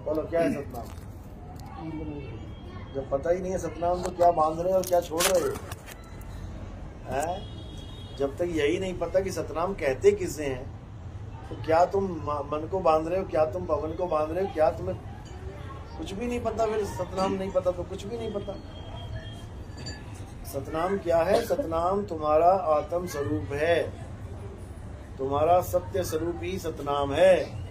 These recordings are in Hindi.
बोलो क्या है सतनाम? जब पता ही नहीं है सतनाम तो क्या बांध रहे हो और क्या छोड़ रहे हो? हैं? जब तक यही नहीं पता कि सतनाम कहते किसे हैं तो क्या तुम मन को बांध रहे हो, क्या तुम पवन को बांध रहे हो, क्या तुम्हें कुछ भी नहीं पता? फिर सतनाम नहीं पता तो कुछ भी नहीं पता। सतनाम क्या है? सतनाम तुम्हारा आत्म स्वरूप है, तुम्हारा सत्य स्वरूप ही सतनाम है।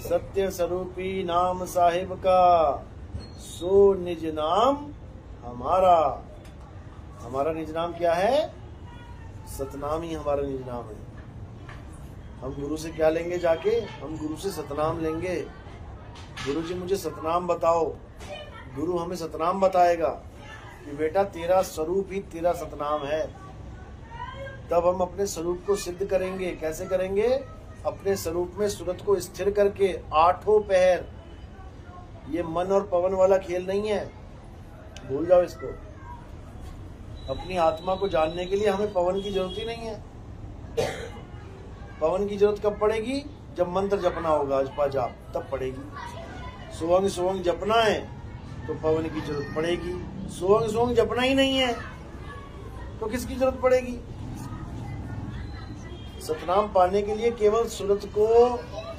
सत्य स्वरूपी नाम साहिब का सो निज नाम हमारा। हमारा निज नाम क्या है? सतनाम ही हमारा निज नाम है। हम गुरु से क्या लेंगे जाके? हम गुरु से सतनाम लेंगे। गुरु जी मुझे सतनाम बताओ। गुरु हमें सतनाम बताएगा कि बेटा तेरा स्वरूप ही तेरा सतनाम है। तब हम अपने स्वरूप को सिद्ध करेंगे। कैसे करेंगे? अपने स्वरूप में सूरत को स्थिर करके आठों पहर। ये मन और पवन वाला खेल नहीं है, भूल जाओ इसको। अपनी आत्मा को जानने के लिए हमें पवन की जरूरत ही नहीं है। पवन की जरूरत कब पड़ेगी? जब मंत्र जपना होगा, अजपा जाप, तब पड़ेगी। सुवंग सुवंग जपना है तो पवन की जरूरत पड़ेगी। सुवंग सुवंग जपना ही नहीं है तो किसकी जरूरत पड़ेगी? सतनाम पाने के लिए केवल सूरत को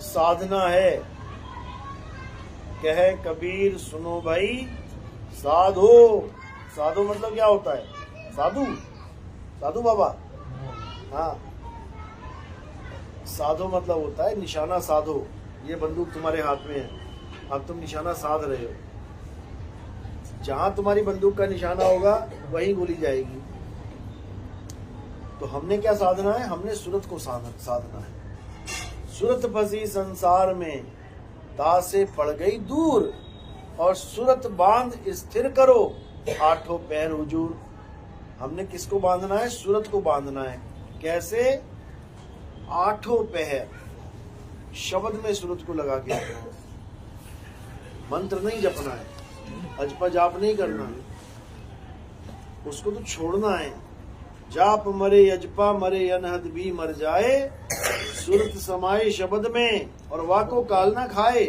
साधना है। कहे कबीर सुनो भाई साधो। साधो मतलब क्या होता है? साधु, साधु बाबा। हाँ, साधो मतलब होता है निशाना साधो। ये बंदूक तुम्हारे हाथ में है, अब तुम निशाना साध रहे हो। जहां तुम्हारी बंदूक का निशाना होगा वहीं गोली जाएगी। तो हमने क्या साधना है? हमने सूरत को साधना है। सूरत फंसी संसार में ता से पड़ गई दूर, और सूरत बांध स्थिर करो आठों पैर हुजूर। हमने किसको बांधना है? सूरत को बांधना है। कैसे? आठों पैर शब्द में सूरत को लगा के रखना है। मंत्र नहीं जपना है, अजपा जाप नहीं करना है, उसको तो छोड़ना है। जाप मरे अजपा मरे अनहद भी मर जाए, सूरत समाये शब्द में और वाको काल ना खाए।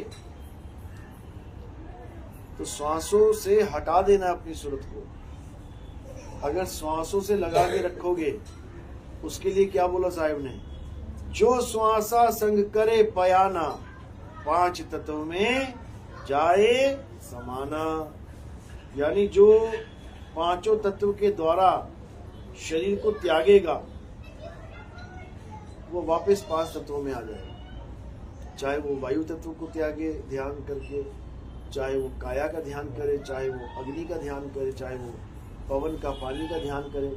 तो श्वासों से हटा देना अपनी सूरत को। अगर श्वासों से लगा के रखोगे, उसके लिए क्या बोला साहिब ने? जो श्वासा संग करे पयाना, पांच तत्व में जाए समाना। यानी जो पांचों तत्व के द्वारा शरीर को त्यागेगा वो वापस पांच तत्वों में आ जाएगा। चाहे वो वायु तत्व को त्यागे ध्यान करके, चाहे वो काया का ध्यान करे, चाहे वो अग्नि का ध्यान करे, चाहे वो पवन का पानी का ध्यान करे,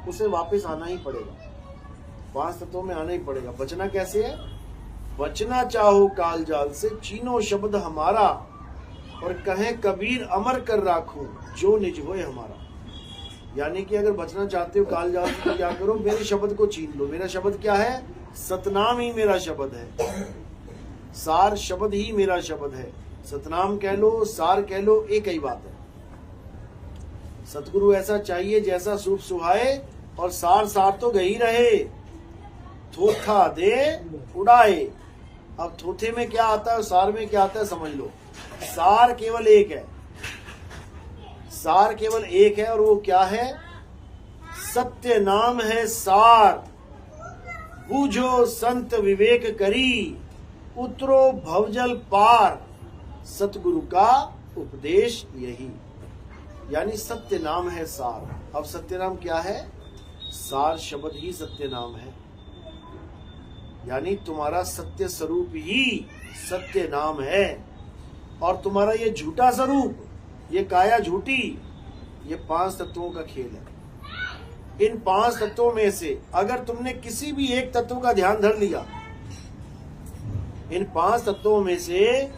उसे वापस आना ही पड़ेगा। पांच तत्वों में आना ही पड़ेगा। बचना कैसे है? बचना चाहो काल जाल से, चीनो शब्द हमारा, और कहें कबीर अमर कर राखूं जो निज होए हमारा। यानी कि अगर बचना चाहते हो काल जाल से तो क्या करो? मेरे शब्द को छीन लो। मेरा शब्द क्या है? सतनाम ही मेरा शब्द है। सार शब्द ही मेरा शब्द है। सतनाम कह लो, सार कह लो, एक ही बात है। सतगुरु ऐसा चाहिए जैसा सूप सुहाए, और सार सार तो गई रहे, थोथा दे उड़ाए। अब थोथे में क्या आता है, सार में क्या आता है, समझ लो। सार केवल एक है, सार केवल एक है, और वो क्या है? सत्य नाम है सार। बूझो संत विवेक करी, उतरो भवजल पार। सतगुरु का उपदेश यही, यानी सत्य नाम है सार। अब सत्य नाम क्या है? सार शब्द ही सत्य नाम है। यानी तुम्हारा सत्य स्वरूप ही सत्य नाम है। और तुम्हारा ये झूठा स्वरूप, ये काया झूठी, ये पांच तत्वों का खेल है। इन पांच तत्वों में से अगर तुमने किसी भी एक तत्व का ध्यान धर लिया, इन पांच तत्वों में से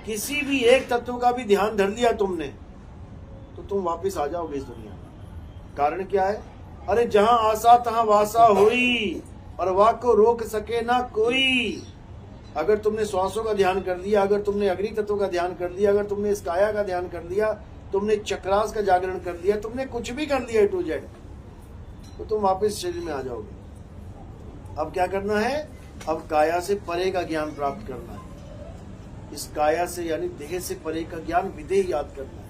किसी भी एक तत्व का भी ध्यान धर लिया तुमने, तो तुम वापस आ जाओगे इस दुनिया में। कारण क्या है? अरे जहां आशा तहां वासा होई, और वाक को रोक सके ना कोई। अगर तुमने श्वासों का ध्यान कर लिया, अगर तुमने अग्नि तत्व का ध्यान कर लिया, अगर तुमने इस काया का ध्यान कर लिया, तुमने चक्रास का जागरण कर लिया, तुमने कुछ भी कर लिया A to Z, तो तुम वापस शरीर में आ जाओगे। अब क्या करना है? अब काया से परे का ज्ञान प्राप्त करना है। इस काया से यानी देह से परे का ज्ञान विदेह याद करना है।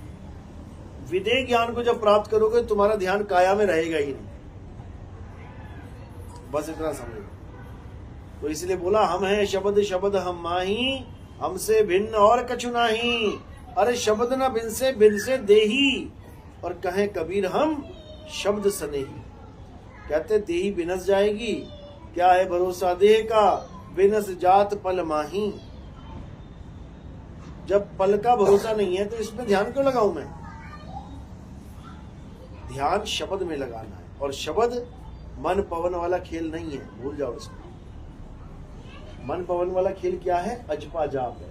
विदेह ज्ञान को जब प्राप्त करोगे तुम्हारा ध्यान काया में रहेगा ही नहीं। बस इतना समझो। तो इसलिए बोला हम हैं शब्द शब्द हम माही, हमसे भिन्न और कछु नाही। अरे शब्द न बिन से देही, और कहें कबीर हम शब्द सनेही। कहते देही बिनस जाएगी, क्या है भरोसा देह का, बिनस जात पल माही। जब पल का भरोसा नहीं है तो इसमें ध्यान क्यों लगाऊं मैं? ध्यान शब्द में लगाना है, और शब्द मन पवन वाला खेल नहीं है, भूल जाओ इसको। मन पवन वाला खेल क्या है? अजपा जाप है,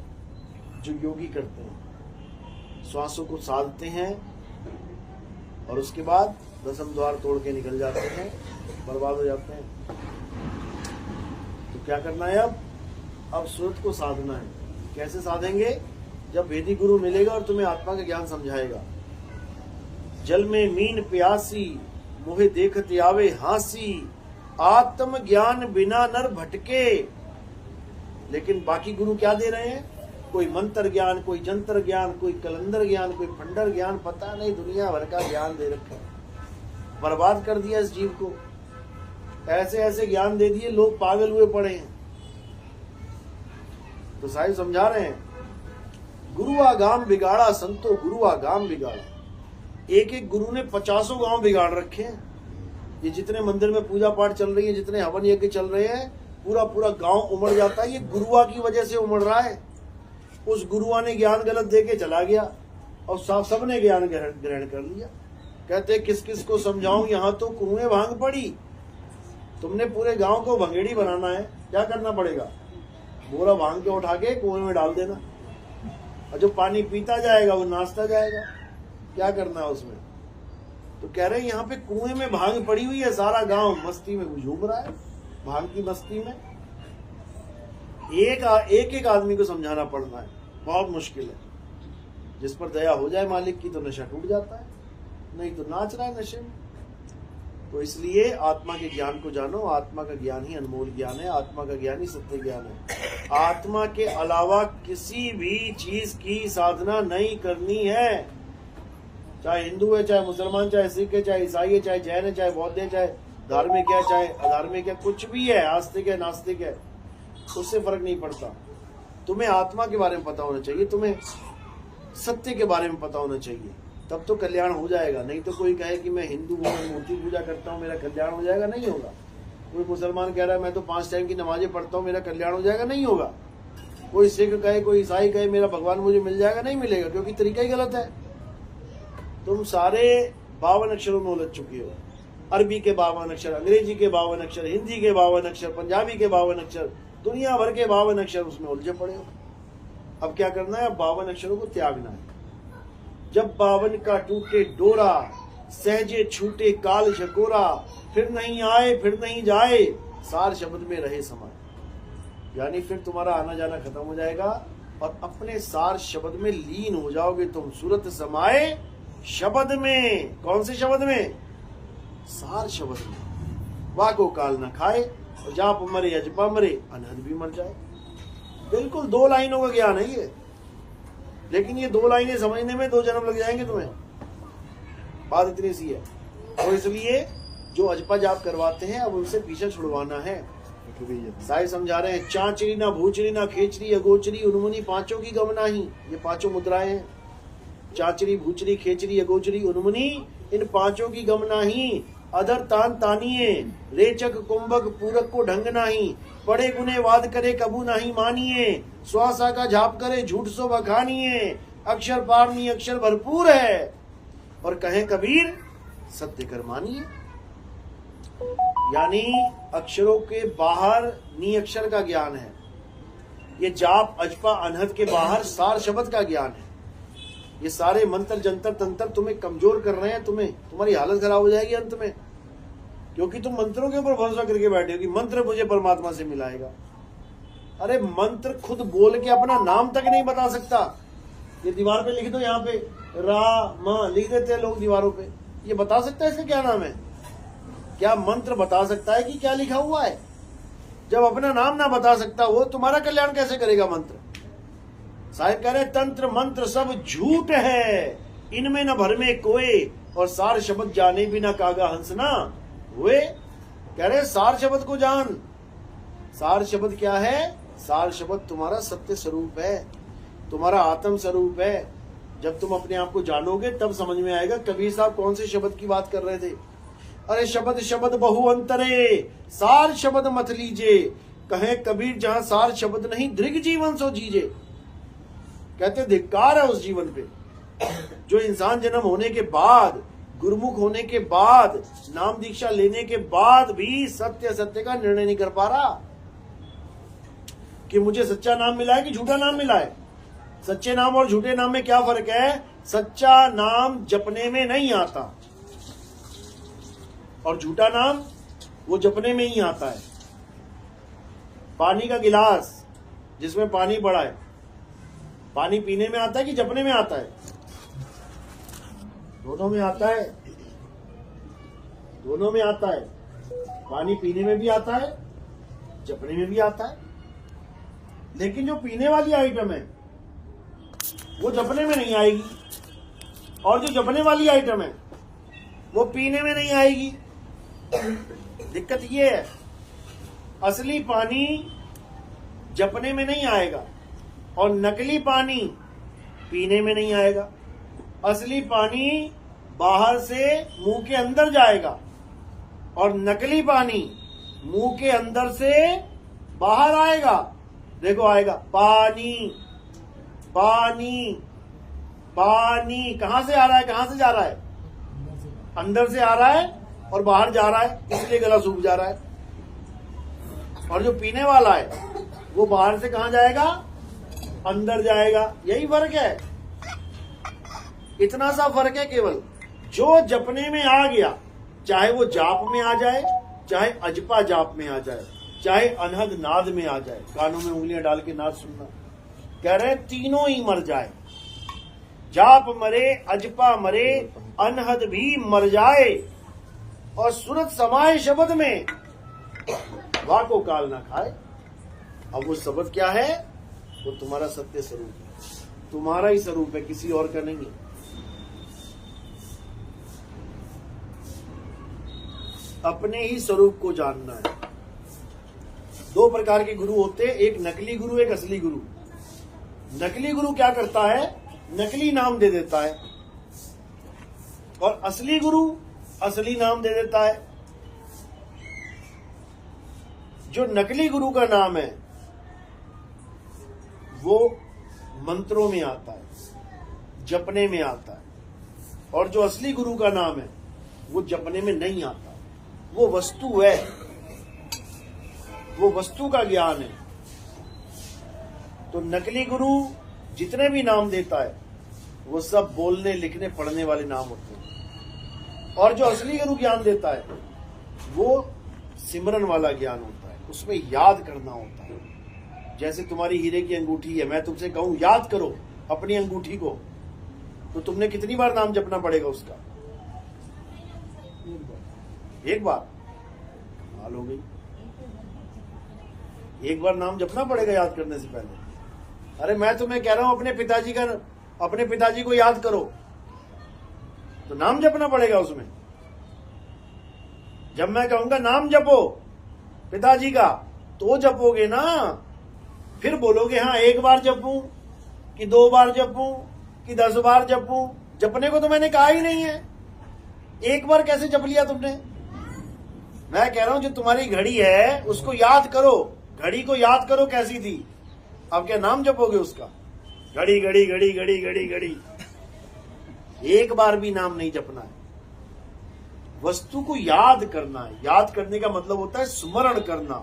जो योगी करते हैं। श्वासों को साधते हैं और उसके बाद दसम द्वार तोड़ के निकल जाते हैं, बर्बाद हो जाते हैं। तो क्या करना है अब सूरत को साधना है। कैसे साधेंगे? जब वेदी गुरु मिलेगा और तुम्हें आत्मा का ज्ञान समझाएगा। जल में मीन प्यासी, मोहे देखते आवे हासी, आत्म ज्ञान बिना नर भटके। लेकिन बाकी गुरु क्या दे रहे हैं? कोई मंत्र ज्ञान, कोई जंतर ज्ञान, कोई कलंदर ज्ञान, कोई फंडर ज्ञान, पता नहीं दुनिया भर का ज्ञान दे रखा है। बर्बाद कर दिया इस जीव को। ऐसे ऐसे ज्ञान दे दिए, लोग पागल हुए पड़े हैं। तो साहिब समझा रहे हैं, गुरु आगाम बिगाड़ा संतो, गुरु आगाम बिगाड़ा। एक एक गुरु ने 50 गांव बिगाड़ रखे हैं। ये जितने मंदिर में पूजा पाठ चल रही है, जितने हवन यज्ञ चल रहे हैं, पूरा पूरा गांव उमड़ जाता है। ये गुरुआ की वजह से उमड़ रहा है। उस गुरुआ ने ज्ञान गलत दे के चला गया और सबने ज्ञान ग्रहण कर लिया। कहते किस किस को समझाऊं, यहाँ तो कुएं भांग पड़ी। तुमने पूरे गांव को भंगेड़ी बनाना है, क्या करना पड़ेगा? बोरा भांग के उठा के कुएं में डाल देना, और जो पानी पीता जाएगा वो नाचता जाएगा। क्या करना है उसमें? तो कह रहे हैं यहाँ पे कुएं में भांग पड़ी हुई है, सारा गांव मस्ती में झूम रहा है, भांग की मस्ती में। एक आदमी को समझाना पड़ना है, बहुत मुश्किल है। जिस पर दया हो जाए मालिक की तो नशा टूट जाता है, नहीं तो नाच रहा है नशे में। तो इसलिए आत्मा के ज्ञान को जानो। आत्मा का ज्ञान ही अनमोल ज्ञान है, आत्मा का ज्ञान ही सत्य ज्ञान है। आत्मा के अलावा किसी भी चीज की साधना नहीं करनी है। चाहे हिंदू है, चाहे मुसलमान, चाहे सिख है, चाहे ईसाई है, चाहे जैन है, चाहे बौद्ध है, चाहे धार्मिक है, चाहे अधार्मिक है, कुछ भी है, आस्तिक है, नास्तिक है, उससे फर्क नहीं पड़ता। तुम्हें आत्मा के बारे में पता होना चाहिए, तुम्हें सत्य के बारे में पता होना चाहिए, तब तो कल्याण हो जाएगा। नहीं तो कोई कहे कि मैं हिंदू हूँ, मैं मूर्ति पूजा करता हूँ, मेरा कल्याण हो जाएगा, नहीं होगा। कोई मुसलमान कह रहा है मैं तो 5 टाइम की नमाजें पढ़ता हूँ, मेरा कल्याण हो जाएगा, नहीं होगा। कोई सिख कहे, कोई ईसाई कहे मेरा भगवान मुझे मिल जाएगा, नहीं मिलेगा, क्योंकि तरीका ही गलत है। तुम सारे 52 अक्षरों में उलझ चुके हो। अरबी के 52 अक्षर, अंग्रेजी के 52 अक्षर, हिंदी के 52 अक्षर, पंजाबी के 52 अक्षर, दुनिया भर के 52 अक्षर, उसमें उलझे पड़े हो। अब क्या करना है? 52 अक्षरों को त्यागना है। जब 52 का टूटे डोरा, सहजे छूटे काल शकोरा, फिर नहीं आए फिर नहीं जाए, सार शब्द में रहे समाये। यानी फिर तुम्हारा आना जाना खत्म हो जाएगा और अपने सार शब्द में लीन हो जाओगे तुम। सूरत समाये शब्द में। कौन से शब्द में? सार शब्द में। वाको काल न खाए, और जाप मरे अजपा मरे, अनहद भी मर जाए। बिल्कुल 2 लाइनों का ज्ञान है ये, लेकिन ये 2 लाइनें समझने में 2 जन्म लग जाएंगे तुम्हें। बात इतनी सी है। और इसलिए जो अजपा जाप करवाते हैं अब उनसे पीछे छुड़वाना है। साहिब समझा रहे हैं, चांचरी ना भूचरी ना खेचरी अगोचरी, उन्मुनी पांचों की गम नाही। ये 5 मुद्राएं हैं। चांचरी भूचरी खेचरी अगोचरी उन्मुनी, इन 5 की गम नाही। अधर तान तानिए, रेचक कुंभक पूरक को ढंग नाही। पड़े गुने वाद करे कबू नहीं मानिए, श्वासा का झाप करे झूठ सो बखानिए। अक्षर पार नी अक्षर भरपूर है, और कहे कबीर सत्य कर मानिए। यानी अक्षरों के बाहर नी अक्षर का ज्ञान है। ये जाप अजपा अनहद के बाहर सार शब्द का ज्ञान है। ये सारे मंत्र जंतर तंत्र तुम्हें कमजोर कर रहे हैं, तुम्हारी हालत खराब हो जाएगी अंत में, क्योंकि तुम मंत्रों के ऊपर भरोसा करके बैठे हो कि मंत्र मुझे परमात्मा से मिलाएगा। अरे मंत्र खुद बोल के अपना नाम तक नहीं बता सकता। ये दीवार पे लिख दो, यहाँ पे राम लिख देते हैं लोग दीवारों पे। ये बता सकता है इसका क्या नाम है? क्या मंत्र बता सकता है कि क्या लिखा हुआ है? जब अपना नाम ना बता सकता वो, तुम्हारा कल्याण कैसे करेगा मंत्र? साहिब कह रहे तंत्र मंत्र सब झूठ है, इनमें न भर में कोई, और सार शब्द जाने भी न कागा हंस ना हुए। कह रहे सार शब्द को जान। सार शब्द क्या है? सार शब्द तुम्हारा सत्य स्वरूप है, तुम्हारा आत्म स्वरूप है। जब तुम अपने आप को जानोगे तब समझ में आएगा। कबीर साहब कौन से शब्द की बात कर रहे थे? अरे शब्द शब्द बहु अंतरे, सार शब्द मत लीजे। कहे कबीर जहां सार शब्द नहीं, दृग जीवन सो जीजे। कहते धिक्कार है उस जीवन पे जो इंसान जन्म होने के बाद, गुरुमुख होने के बाद, नाम दीक्षा लेने के बाद भी सत्य सत्य का निर्णय नहीं कर पा रहा कि मुझे सच्चा नाम मिला है कि झूठा नाम मिला है। सच्चे नाम और झूठे नाम में क्या फर्क है? सच्चा नाम जपने में नहीं आता और झूठा नाम वो जपने में ही आता है। पानी का गिलास जिसमें पानी पड़ा है, पानी पीने में आता है कि जपने में आता है? दोनों में आता है, दोनों में आता है। पानी पीने में भी आता है, जपने में भी आता है। लेकिन जो पीने वाली आइटम है वो जपने में नहीं आएगी, और जो जपने वाली आइटम है वो पीने में नहीं आएगी। दिक्कत ये है, असली पानी जपने में नहीं आएगा और नकली पानी पीने में नहीं आएगा। असली पानी बाहर से मुंह के अंदर जाएगा और नकली पानी मुंह के अंदर से बाहर आएगा। देखो आएगा पानी पानी पानी, कहां से आ रहा है, कहां से जा रहा है? अंदर से आ रहा है और बाहर जा रहा है, इसलिए गला सूख जा रहा है। और जो पीने वाला है वो बाहर से कहां जाएगा? अंदर जाएगा। यही फर्क है, इतना सा फर्क है केवल। जो जपने में आ गया, चाहे वो जाप में आ जाए, चाहे अजपा जाप में आ जाए, चाहे अनहद नाद में आ जाए, कानों में उंगलियां डाल के नाद सुनना, कह रहे तीनों ही मर जाए। जाप मरे, अजपा मरे, अनहद भी मर जाए, और सूरत समाये शब्द में वाको काल ना खाए। अब वो शब्द क्या है? वो तुम्हारा सत्य स्वरूप है, तुम्हारा ही स्वरूप है, किसी और का नहीं है। अपने ही स्वरूप को जानना है। दो प्रकार के गुरु होते हैं, एक नकली गुरु, एक असली गुरु। नकली गुरु क्या करता है? नकली नाम दे देता है, और असली गुरु असली नाम दे देता है। जो नकली गुरु का नाम है वो मंत्रों में आता है, जपने में आता है, और जो असली गुरु का नाम है वो जपने में नहीं आता। वो वस्तु है, वो वस्तु का ज्ञान है। तो नकली गुरु जितने भी नाम देता है वो सब बोलने लिखने पढ़ने वाले नाम होते हैं, और जो असली गुरु ज्ञान देता है वो सिमरन वाला ज्ञान होता है, उसमें याद करना होता है। जैसे तुम्हारी हीरे की अंगूठी है, मैं तुमसे कहूं याद करो अपनी अंगूठी को, तो तुमने कितनी बार नाम जपना पड़ेगा उसका? एक बार। कमाल हो गई, एक बार नाम जपना पड़ेगा याद करने से पहले। अरे मैं तुम्हें कह रहा हूं अपने पिताजी को याद करो, तो नाम जपना पड़ेगा उसमें। जब मैं कहूंगा नाम जपो पिताजी का, तो जपोगे ना, फिर बोलोगे हाँ 1 बार जपूं कि 2 बार जपूं कि 10 बार जपूं। जपने को तो मैंने कहा ही नहीं है, 1 बार कैसे जप लिया तुमने? मैं कह रहा हूं जो तुम्हारी घड़ी है उसको याद करो, घड़ी को याद करो कैसी थी। अब क्या नाम जपोगे उसका? घड़ी घड़ी घड़ी घड़ी घड़ी घड़ी, 1 बार भी नाम नहीं जपना है। वस्तु को याद करना है। याद करने का मतलब होता है स्मरण करना,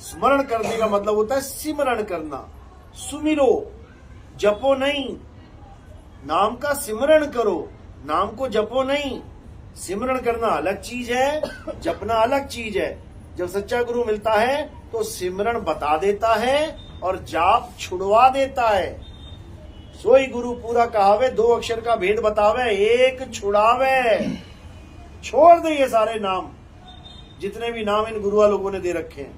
स्मरण करने का मतलब होता है सिमरण करना। सुमिरो, जपो नहीं, नाम का सिमरण करो, नाम को जपो नहीं। सिमरण करना अलग चीज है, जपना अलग चीज है। जब सच्चा गुरु मिलता है तो सिमरण बता देता है और जाप छुड़वा देता है। सोई गुरु पूरा कहावे, 2 अक्षर का भेद बतावे, 1 छुड़ावे। छोड़ दे ये सारे नाम, जितने भी नाम इन गुरुआ लोगों ने दे रखे हैं,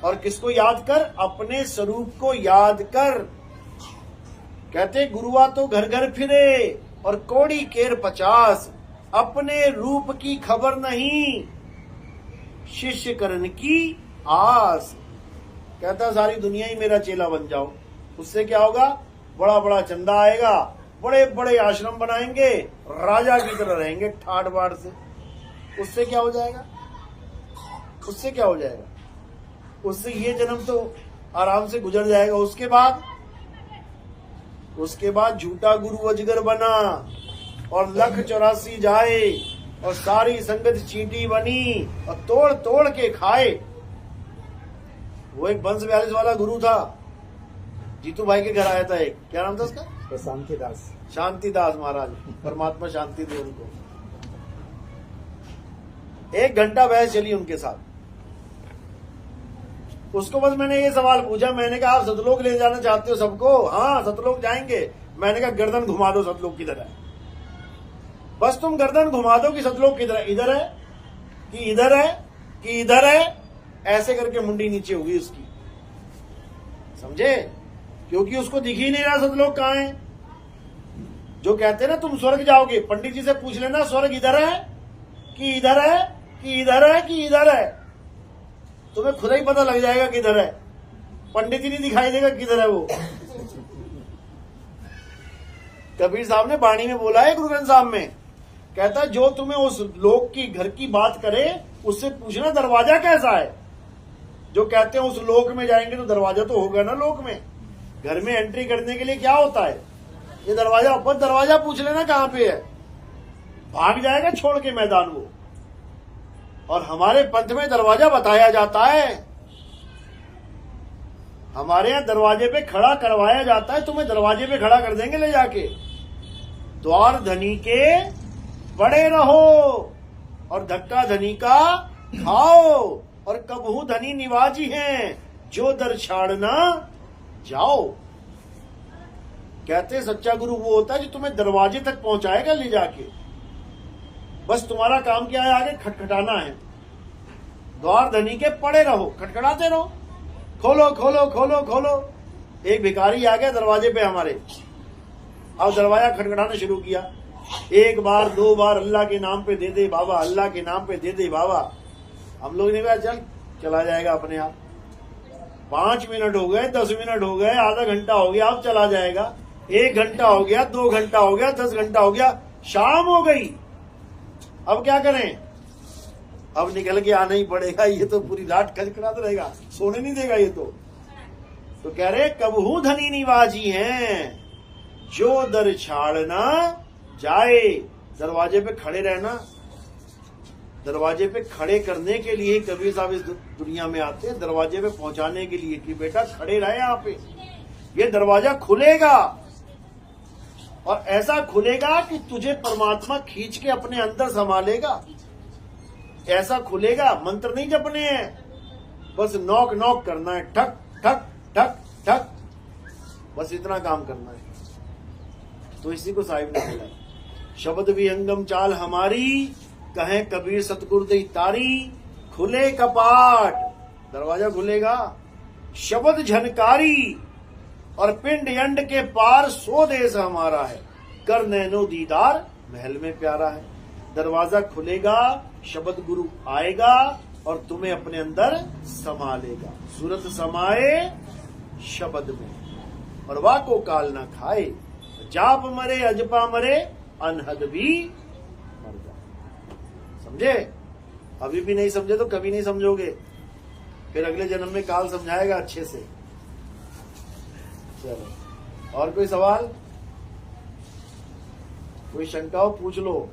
और किसको याद कर? अपने स्वरूप को याद कर। कहते गुरुआ तो घर घर फिरे और कौड़ी केर 50, अपने रूप की खबर नहीं, शिष्य करण की आस। कहता सारी दुनिया ही मेरा चेला बन जाओ, उससे क्या होगा, बड़ा बड़ा चंदा आएगा, बड़े बड़े आश्रम बनाएंगे, राजा की तरह रहेंगे ठाट बाट से। उससे क्या हो जाएगा, उससे क्या हो जाएगा, उससे ये जन्म तो आराम से गुजर जाएगा। उसके बाद झूठा गुरु अजगर बना और लख 84 जाए और सारी संगत चींटी बनी और तोड़ तोड़ के खाए। वो एक वंश 42 वाला गुरु था, जीतू भाई के घर आया था एक, क्या नाम था उसका, शांतिदास महाराज, परमात्मा शांति दे उनको। 1 घंटा बहस चली उनके साथ। उसको बस मैंने ये सवाल पूछा, मैंने कहा आप सतलोक ले जाना चाहते हो सबको? हाँ सतलोक जाएंगे। मैंने कहा गर्दन घुमा दो सतलोक किधर है, बस तुम गर्दन घुमा दो कि सतलोक किधर है, इधर है कि इधर है कि इधर है, ऐसे करके मुंडी नीचे होगी उसकी, समझे? क्योंकि उसको दिख ही नहीं रहा सतलोक कहाँ है। जो कहते हैं ना तुम स्वर्ग जाओगे, पंडित जी से पूछ लेना स्वर्ग इधर है कि इधर है कि इधर है कि इधर है, तुम्हें खुद ही पता लग जाएगा किधर है, पंडित ही नहीं दिखाई देगा किधर है वो। कबीर साहब ने वाणी में बोला है गुरु ग्रंथ साहब में, कहता जो तुम्हें उस लोक की घर की बात करे उससे पूछना दरवाजा कैसा है। जो कहते हैं उस लोक में जाएंगे तो दरवाजा तो होगा ना लोक में, घर में एंट्री करने के लिए क्या होता है, ये दरवाजा, बस दरवाजा पूछ लेना कहां पे है, भाग जाएगा छोड़ के मैदान वो। और हमारे पंथ में दरवाजा बताया जाता है, हमारे यहां दरवाजे पे खड़ा करवाया जाता है, तुम्हें दरवाजे पे खड़ा कर देंगे ले जाके। द्वार धनी के बड़े रहो और धक्का धनी का खाओ, और कबहू धनी निवाजी हैं जो दर छाड़ना जाओ। कहते सच्चा गुरु वो होता है जो तुम्हें दरवाजे तक पहुंचाएगा ले जाके, बस तुम्हारा काम क्या है, आगे खटखटाना है। द्वार धनी के पड़े रहो, खटखटाते रहो, खोलो खोलो खोलो खोलो। एक भिखारी आ गया दरवाजे पे हमारे, अब दरवाजा खटखटाना शुरू किया, 1 बार 2 बार अल्लाह के नाम पे दे दे बाबा, अल्लाह के नाम पे दे दे बाबा। हम लोग ने कहा चल चला जाएगा अपने आप। 5 मिनट हो गए, 10 मिनट हो गए, आधा घंटा हो गया, अब चला जाएगा। 1 घंटा हो गया, 2 घंटा हो गया, 10 घंटा हो गया, शाम हो गई। अब क्या करें, अब निकल के आना ही पड़ेगा, ये तो पूरी रात खटखटाता रहेगा, सोने नहीं देगा ये तो कह रहे कबहू धनी निवाजी हैं जो दर छाड़ना जाए। दरवाजे पे खड़े रहना, दरवाजे पे खड़े करने के लिए कबीर साहब इस दुनिया में आते हैं, दरवाजे पे पहुंचाने के लिए कि बेटा खड़े रहे यहाँ पे, ये दरवाजा खुलेगा और ऐसा खुलेगा कि तुझे परमात्मा खींच के अपने अंदर संभालेगा। ऐसा खुलेगा, मंत्र नहीं जपने हैं, बस नॉक नॉक करना है, ठक ठक ठक ठक, बस इतना काम करना है। तो इसी को साहिब ने बोला, शब्द विहंगम चाल हमारी, कहें कबीर सतगुरु दई तारी। खुले कपाट, दरवाजा खुलेगा, शब्द झनकारी और पिंड यंड के पार सो देश हमारा है, कर नैनो दीदार महल में प्यारा है। दरवाजा खुलेगा, शब्द गुरु आएगा और तुम्हें अपने अंदर समा लेगा। सूरत समाए शब्द में और वाको काल न खाए, जाप मरे अजपा मरे अनहद भी मर जाए। समझे? अभी भी नहीं समझे तो कभी नहीं समझोगे, फिर अगले जन्म में काल समझाएगा अच्छे से। चलो, और कोई सवाल, कोई शंका हो पूछ लो।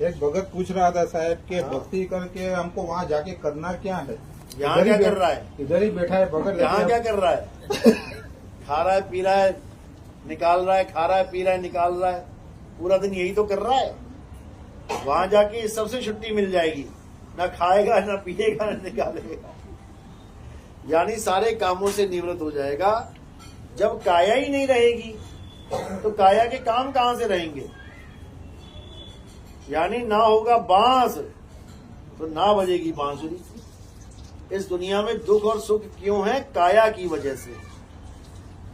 एक भगत पूछ रहा था साहब के भक्ति करके हमको वहाँ जाके करना क्या है? यहाँ क्या कर रहा है? इधर ही बैठा है भगत। यहाँ क्या कर रहा है? खा रहा है, पी रहा है, निकाल रहा है, खा रहा है, पी रहा है, निकाल रहा है, पूरा दिन यही तो कर रहा है। वहां जाके इस सबसे छुट्टी मिल जाएगी, ना खाएगा ना पिएगा ना निकालेगा, यानी सारे कामों से निवृत्त हो जाएगा। जब काया ही नहीं रहेगी तो काया के काम कहां से रहेंगे? यानी ना होगा बांस तो ना बजेगी बांसुरी। इस दुनिया में दुख और सुख क्यों है? काया की वजह से।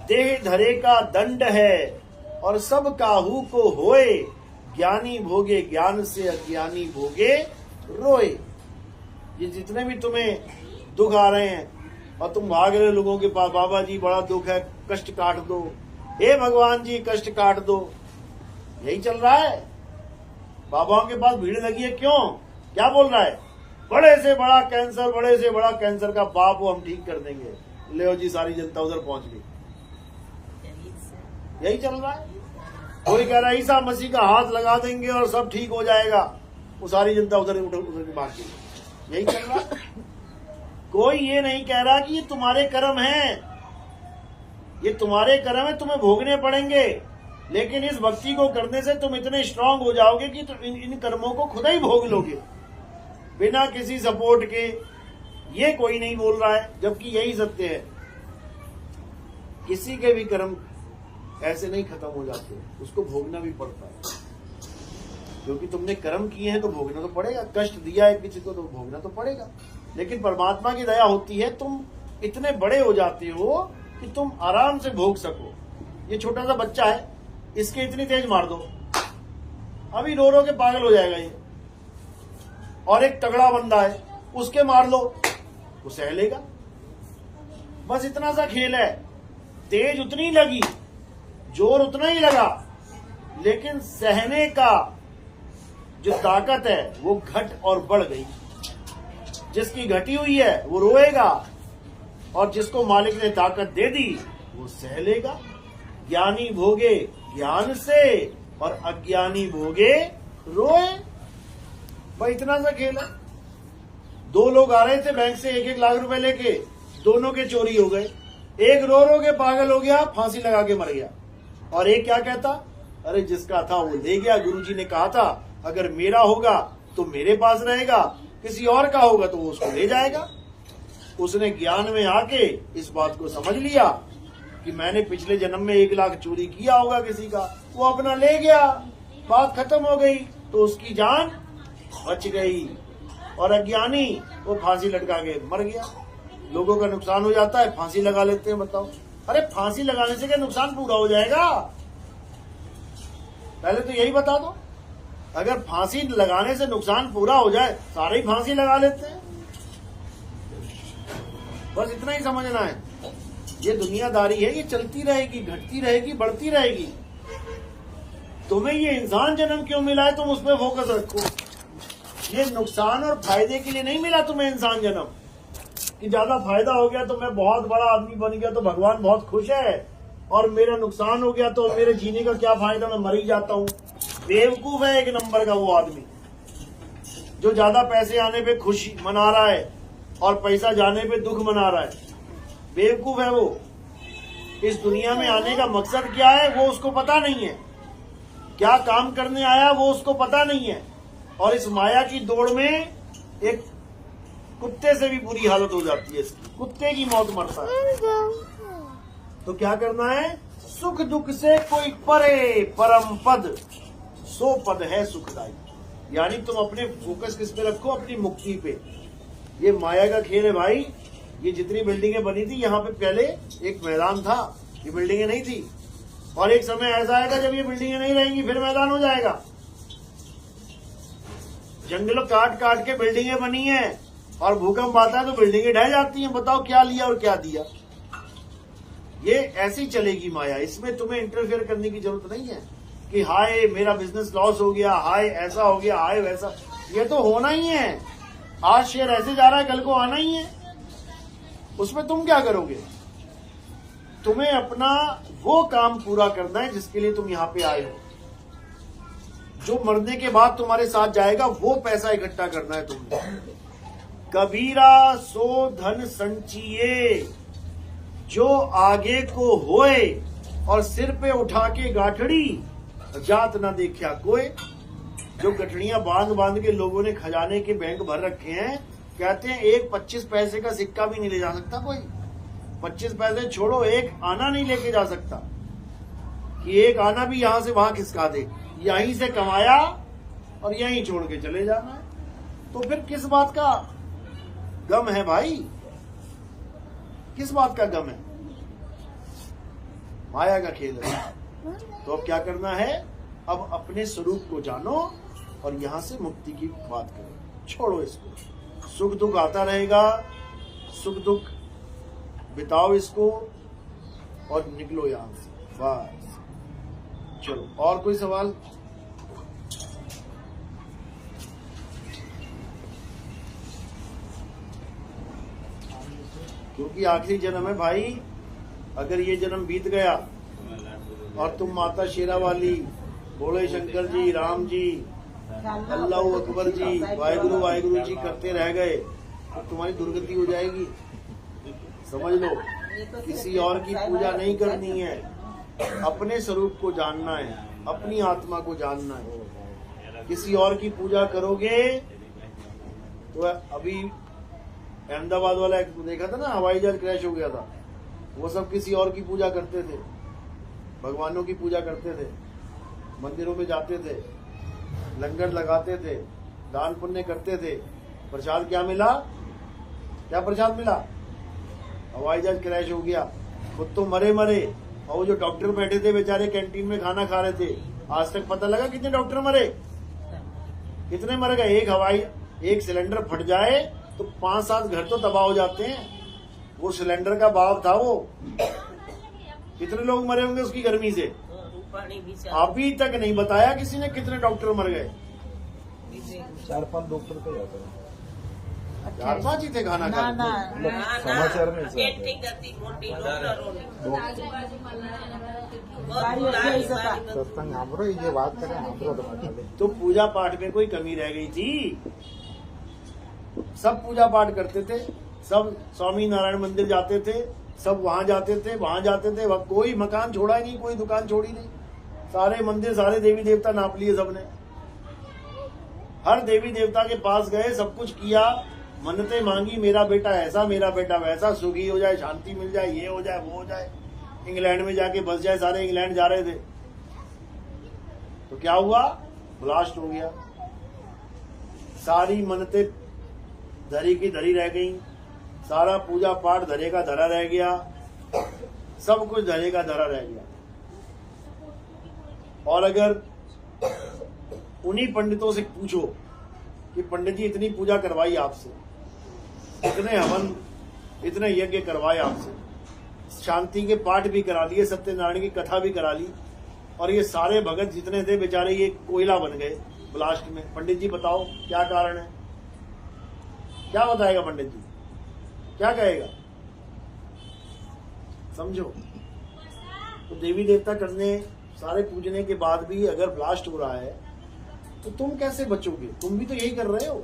देह धरे का दंड है और सब काहू को होए, ज्ञानी भोगे ज्ञान से अज्ञानी भोगे रोए। ये जितने भी तुम्हें दुख आ रहे हैं और तुम भाग रहे लोगों के पास, बाबा जी बड़ा दुख है, कष्ट काट दो, हे भगवान जी कष्ट काट दो, यही चल रहा है। बाबाओं के पास भीड़ लगी है, क्यों? क्या बोल रहा है? बड़े से बड़ा कैंसर, बड़े से बड़ा कैंसर का बाप वो हम ठीक कर देंगे। ले जी, सारी जनता उधर पहुंच गई। यही चल रहा है। कोई कह रहा है ईसा मसीह का हाथ लगा देंगे और सब ठीक हो जाएगा, वो सारी जनता उधर के भाग गई। यही चल रहा है। कोई ये नहीं कह रहा कि ये तुम्हारे कर्म हैं, ये तुम्हारे कर्म है, तुम्हें भोगने पड़ेंगे, लेकिन इस भक्ति को करने से तुम इतने स्ट्रांग हो जाओगे कि तुम इन कर्मों को खुद ही भोग लोगे बिना किसी सपोर्ट के। ये कोई नहीं बोल रहा है, जबकि यही सत्य है। किसी के भी कर्म ऐसे नहीं खत्म हो जाते, उसको भोगना भी पड़ता है, क्योंकि तुमने कर्म किए हैं तो भोगना तो पड़ेगा। कष्ट दिया है किसी को तो भोगना तो पड़ेगा। लेकिन परमात्मा की दया होती है, तुम इतने बड़े हो जाते हो कि तुम आराम से भोग सको। ये छोटा सा बच्चा है, इसके इतनी तेज मार दो, अभी रो रो के पागल हो जाएगा ये। और एक तगड़ा बंदा है, उसके मार लो, वो सह लेगा। बस इतना सा खेल है। तेज उतनी लगी, जोर उतना ही लगा, लेकिन सहने का जो ताकत है वो घट और बढ़ गई। जिसकी घटी हुई है वो रोएगा, और जिसको मालिक ने ताकत दे दी वो सह लेगा। ज्ञानी भोगे ज्ञान से और अज्ञानी भोगे रोए। भाई इतना सा खेल है। दो लोग आ रहे थे बैंक से 1-1 लाख रुपए लेके, दोनों के चोरी हो गए। एक रो रो के पागल हो गया, फांसी लगा के मर गया, और एक क्या कहता, अरे जिसका था वो ले गया, गुरुजी ने कहा था अगर मेरा होगा तो मेरे पास रहेगा, किसी और का होगा तो वो उसको ले जाएगा। उसने ज्ञान में आके इस बात को समझ लिया कि मैंने पिछले जन्म में 1 लाख चोरी किया होगा किसी का, वो अपना ले गया, बात खत्म हो गई, तो उसकी जान बच गई। और अज्ञानी वो फांसी लटका के मर गया। लोगों का नुकसान हो जाता है, फांसी लगा लेते हैं। बताओ, अरे फांसी लगाने से क्या नुकसान पूरा हो जाएगा? पहले तो यही बता दो। अगर फांसी लगाने से नुकसान पूरा हो जाए, सारे ही फांसी लगा लेते हैं। बस इतना ही समझना है। ये दुनियादारी है, ये चलती रहेगी, घटती रहेगी, बढ़ती रहेगी। तुम्हें ये इंसान जन्म क्यों मिला है, तुम उस पर फोकस रखो। ये नुकसान और फायदे के लिए नहीं मिला तुम्हें इंसान जन्म, कि ज्यादा फायदा हो गया तो मैं बहुत बड़ा आदमी बन गया तो भगवान बहुत खुश है, और मेरा नुकसान हो गया तो मेरे जीने का क्या फायदा, मैं मर ही जाता हूँ। बेवकूफ है एक नंबर का वो आदमी जो ज्यादा पैसे आने पे खुशी मना रहा है और पैसा जाने पे दुख मना रहा है। बेवकूफ है वो। इस दुनिया में आने का मकसद क्या है वो उसको पता नहीं है, क्या काम करने आया वो उसको पता नहीं है। और इस माया की दौड़ में एक कुत्ते से भी बुरी हालत हो जाती है इसकी, कुत्ते की मौत मरता है। तो क्या करना है, सुख दुख से कोई परे परम पद, सो पद है सुखदायी। यानी तुम अपने फोकस किस पे रखो, अपनी मुक्ति पे। ये माया का खेल है भाई। ये जितनी बिल्डिंगें बनी थी, यहाँ पे पहले एक मैदान था, ये बिल्डिंगें नहीं थी। और एक समय ऐसा आएगा जब ये बिल्डिंगें नहीं रहेंगी, फिर मैदान हो जाएगा। जंगलों काट काट के बिल्डिंगें बनी हैं, और भूकंप आता है तो बिल्डिंगें ढह जाती हैं। बताओ क्या लिया और क्या दिया। ये ऐसी चलेगी माया। इसमें तुम्हें इंटरफेयर करने की जरूरत नहीं है कि हाय मेरा बिजनेस लॉस हो गया, हाय ऐसा हो गया, हाय वैसा। ये तो होना ही है। आज शेयर ऐसे जा रहा है, कल को आना ही है। उसमें तुम क्या करोगे? तुम्हें अपना वो काम पूरा करना है जिसके लिए तुम यहाँ पे आए हो। जो मरने के बाद तुम्हारे साथ जाएगा वो पैसा इकट्ठा करना है तुमने। कबीरा सो धन संचिए, जो आगे को होए, और सिर पे उठा के गाठड़ी, जात न देखा कोई। जो गठड़ियां बांध बांध के लोगों ने खजाने के बैंक भर रखे हैं, कहते हैं एक 25 पैसे का सिक्का भी नहीं ले जा सकता कोई। 25 पैसे छोड़ो, एक आना नहीं लेके जा सकता, कि एक आना भी यहां से वहां खिसका दे। यहीं से कमाया और यहीं छोड़ के चले जाना है। तो फिर किस बात का गम है भाई? किस बात का गम है? माया का खेल है। तो अब क्या करना है, अब अपने स्वरूप को जानो और यहां से मुक्ति की बात करो। छोड़ो इसको, सुख दुख आता रहेगा, सुख दुख बिताओ इसको और निकलो यहां से बस। चलो, और कोई सवाल? क्योंकि आखिरी जन्म है भाई। अगर ये जन्म बीत गया और तुम माता शेरा वाली, भोले शंकर जी, राम जी, अल्लाह अकबर जी, वाहिगुरु वाहिगुरु जी करते रह गए तो तुम्हारी दुर्गति हो जाएगी। समझ लो, किसी और की पूजा नहीं करनी है, अपने स्वरूप को जानना है, अपनी आत्मा को जानना है। किसी और की पूजा करोगे तो अभी अहमदाबाद वाला एक देखा था ना, हवाई जहाज क्रैश हो गया था, वो सब किसी और की पूजा करते थे, भगवानों की पूजा करते थे, मंदिरों में जाते थे, लंगर लगाते थे, दान पुण्य करते थे। प्रसाद क्या मिला? क्या प्रसाद मिला? हवाई जहाज क्रैश हो गया, खुद तो मरे मरे, और वो जो डॉक्टर बैठे थे बेचारे कैंटीन में खाना खा रहे थे, आज तक पता लगा कितने डॉक्टर मरे? कितने मर गए? एक सिलेंडर फट जाए तो 5-7 घर तो तबाह हो जाते हैं। वो सिलेंडर का भाव था वो, कितने लोग मरे होंगे उसकी गर्मी से? अभी तक नहीं बताया किसी ने कितने डॉक्टर मर गए। 4-5 डॉक्टर तो जाते हैं, 4-5 ही थे खाना खा समाचार में सत्संग हमरो ये बात करें, हमरो तो पूजा पाठ में कोई कमी रह गई थी? सब पूजा पाठ करते थे, सब स्वामी नारायण मंदिर जाते थे, सब वहां जाते थे, वहां जाते थे, कोई मकान छोड़ा नहीं, कोई दुकान छोड़ी नहीं, सारे मंदिर, सारे देवी देवता नाप लिए सबने, हर देवी देवता के पास गए, सब कुछ किया, मन्नतें मांगी, मेरा बेटा ऐसा, मेरा बेटा वैसा, सुखी हो जाए, शांति मिल जाए, ये हो जाए, वो हो जाए, इंग्लैंड में जाके बस जाए, सारे इंग्लैंड जा रहे थे। तो क्या हुआ? ब्लास्ट हो गया, सारी मन्नतें धरी की धरी रह गई, सारा पूजा पाठ धरे का धरा रह गया, सब कुछ धरे का धरा रह गया। और अगर उन्हीं पंडितों से पूछो कि पंडित जी इतनी पूजा करवाई आपसे, इतने हवन, इतने यज्ञ करवाए आपसे, शांति के पाठ भी करा लिए, सत्यनारायण की कथा भी करा ली, और ये सारे भगत जितने थे बेचारे ये कोयला बन गए ब्लास्ट में, पंडित जी बताओ क्या कारण है? क्या बताएगा पंडित जी? क्या कहेगा? समझो, तो देवी देवता करने, सारे पूजने के बाद भी अगर ब्लास्ट हो रहा है तो तुम कैसे बचोगे? तुम भी तो यही कर रहे हो।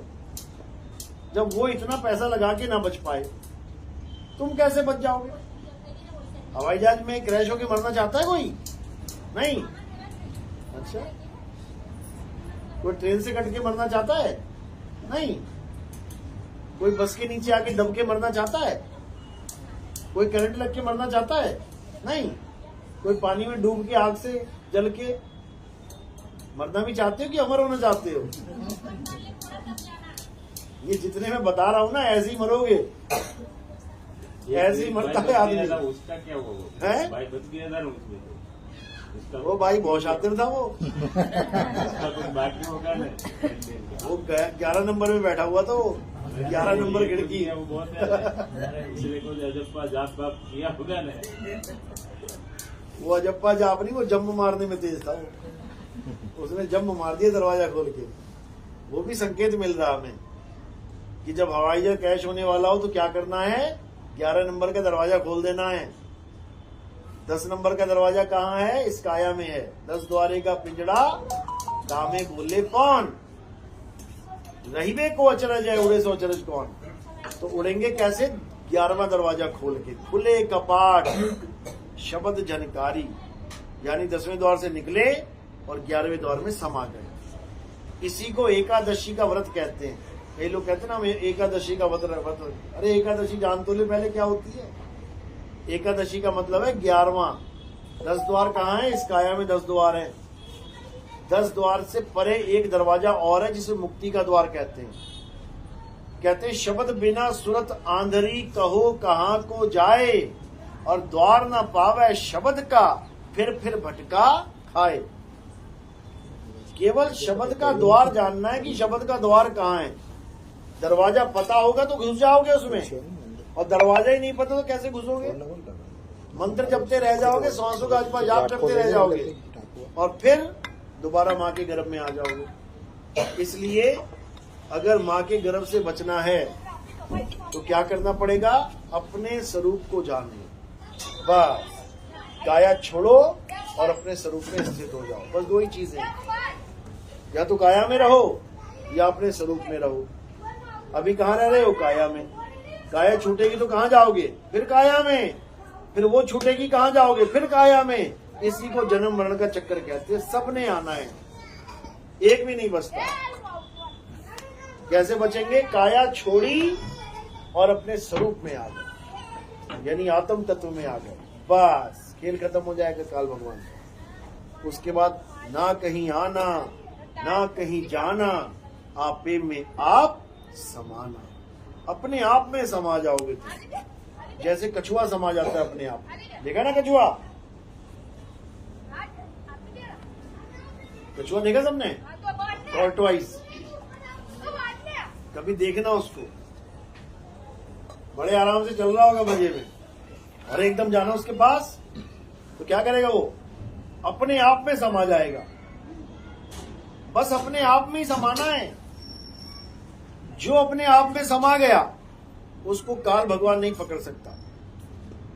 जब वो इतना पैसा लगा के ना बच पाए, तुम कैसे बच जाओगे? हवाई जहाज में क्रैश होके मरना चाहता है कोई? नहीं। अच्छा, कोई ट्रेन से कट के मरना चाहता है? नहीं। कोई बस के नीचे आके दब के मरना चाहता है? कोई करंट लग के मरना चाहता है? नहीं। कोई पानी में डूब के, आग से जल के मरना भी चाहते हो कि अमर होना चाहते हो? ये जितने मैं बता रहा हूं ना, ऐसे ही मरोगे, ऐसे ही मरता है आदमी। उसका क्या हुआ है? भाई बच गया था उसमें तो। वो भाई बहुत शातिर था वो। उसका कुछ बाकी होगा ना, वो 11 नंबर में बैठा हुआ था, वो 11 नंबर खिड़की। वो बहुत है, इसलिए कुछ अजप्पा जाप वाप किया होगा ना। वो अजप्पा जाप नहीं, वो जंप मारने में तेज था वो, उसने जंप मार दिया दरवाजा खोल के। वो भी संकेत मिल रहा हमें कि जब हवाई जहाज क्रैश होने वाला हो तो क्या करना है? 11 नंबर का दरवाजा खोल देना है। 10 नंबर का दरवाजा कहाँ है? इस काया में है। 10 द्वारे का पिंजड़ा दामे बोले कौन, रहीबे को अचरज है, उड़े सो अचरज कौन। तो उड़ेंगे कैसे? 11वां दरवाजा खोल के, खुले कपाट शब्द जनकारी, यानी 10वें द्वार से निकले और 11वें द्वार में समा गए। इसी को एकादशी का व्रत कहते हैं। कई लोग कहते हैं ना, हमें एकादशी का व्रत। अरे एकादशी जान तो ले पहले क्या होती है। एकादशी का मतलब है 11वां। 10 द्वार कहाँ है? इस काया में 10 द्वार है। 10 द्वार से परे एक दरवाजा और है जिसे मुक्ति का द्वार कहते हैं। कहते हैं शब्द बिना सुरत आंधरी, कहो कहाँ को जाए, और द्वार न पावे शब्द का, फिर भटका खाए। केवल शब्द का द्वार जानना है कि शब्द का द्वार कहाँ है। दरवाजा पता होगा तो घुस जाओगे उसमें, और दरवाजा ही नहीं पता तो कैसे घुसोगे। मंत्र जपते रह जाओगे, सांसों का अजपा जाप जपते रह जाओगे, और फिर दोबारा माँ के गर्भ में आ जाओगे। इसलिए अगर माँ के गर्भ से बचना है तो क्या करना पड़ेगा, अपने स्वरूप को जान लो। बस काया छोड़ो और अपने स्वरूप में स्थित हो जाओ। बस दो ही चीजें, या तो काया में रहो या अपने स्वरूप में रहो। अभी कहाँ रह रहे हो, काया में। काया छूटेगी तो कहाँ जाओगे, फिर काया में। फिर वो छूटेगी, कहाँ जाओगे, फिर काया में। इसी को जन्म मरण का चक्कर कहते हैं। सबने आना है, एक भी नहीं बचता। कैसे बचेंगे, काया छोड़ी और अपने स्वरूप में आ गए, यानी आत्म तत्व में आ गए। बस खेल खत्म हो जाएगा काल भगवान। उसके बाद ना कहीं आना ना कहीं जाना, आपे में आप समाना। अपने आप में समा जाओगे तुम, जैसे कछुआ समा जाता है अपने आप। देखा ना कछुआ, कछुआ देखा सबने, टॉर्टोइस। कभी देखना उसको, बड़े आराम से चल रहा होगा मजे में, और एकदम जाना उसके पास तो क्या करेगा, वो अपने आप में समा जाएगा। बस अपने आप में ही समाना है। जो अपने आप में समा गया उसको काल भगवान नहीं पकड़ सकता,